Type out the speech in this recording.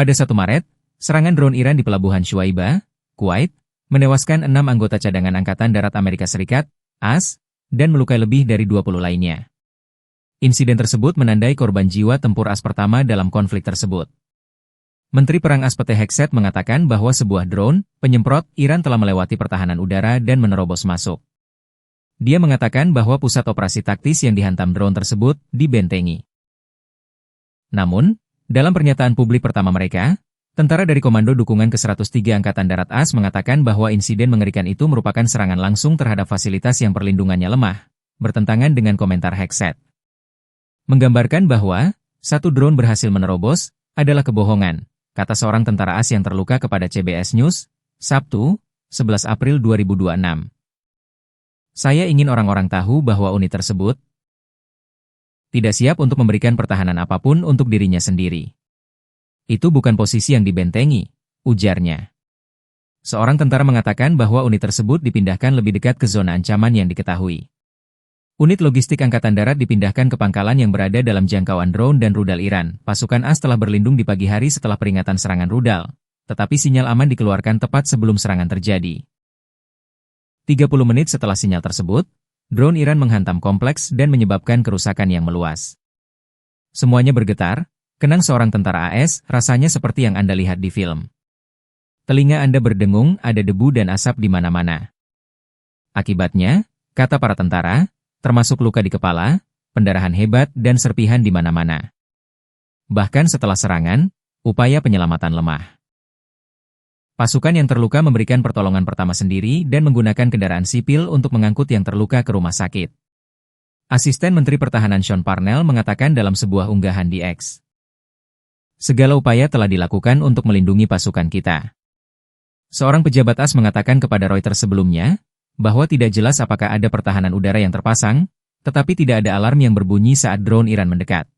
Pada 1 Maret, serangan drone Iran di pelabuhan Shuaibah, Kuwait, menewaskan 6 anggota cadangan Angkatan Darat Amerika Serikat, AS, dan melukai lebih dari 20 lainnya. Insiden tersebut menandai korban jiwa tempur AS pertama dalam konflik tersebut. Menteri Perang AS PT Hexet mengatakan bahwa sebuah drone penyemprot Iran telah melewati pertahanan udara dan menerobos masuk. Dia mengatakan bahwa pusat operasi taktis yang dihantam drone tersebut dibentengi. Namun, dalam pernyataan publik pertama mereka, tentara dari Komando Dukungan ke-103 Angkatan Darat AS mengatakan bahwa insiden mengerikan itu merupakan serangan langsung terhadap fasilitas yang perlindungannya lemah, bertentangan dengan komentar Hexet. Menggambarkan bahwa satu drone berhasil menerobos adalah kebohongan, kata seorang tentara AS yang terluka kepada CBS News, Sabtu, 11 April 2026. Saya ingin orang-orang tahu bahwa unit tersebut tidak siap untuk memberikan pertahanan apapun untuk dirinya sendiri. Itu bukan posisi yang dibentengi, ujarnya. Seorang tentara mengatakan bahwa unit tersebut dipindahkan lebih dekat ke zona ancaman yang diketahui. Unit logistik Angkatan Darat dipindahkan ke pangkalan yang berada dalam jangkauan drone dan rudal Iran. Pasukan AS telah berlindung di pagi hari setelah peringatan serangan rudal, tetapi sinyal aman dikeluarkan tepat sebelum serangan terjadi. 30 menit setelah sinyal tersebut, drone Iran menghantam kompleks dan menyebabkan kerusakan yang meluas. Semuanya bergetar, kenang seorang tentara AS, rasanya seperti yang Anda lihat di film. Telinga Anda berdengung, ada debu dan asap di mana-mana. Akibatnya, kata para tentara, termasuk luka di kepala, pendarahan hebat dan serpihan di mana-mana. Bahkan setelah serangan, upaya penyelamatan lemah. Pasukan yang terluka memberikan pertolongan pertama sendiri dan menggunakan kendaraan sipil untuk mengangkut yang terluka ke rumah sakit. Asisten Menteri Pertahanan Sean Parnell mengatakan dalam sebuah unggahan di X. Segala upaya telah dilakukan untuk melindungi pasukan kita. Seorang pejabat AS mengatakan kepada Reuters sebelumnya, bahwa tidak jelas apakah ada pertahanan udara yang terpasang, tetapi tidak ada alarm yang berbunyi saat drone Iran mendekat.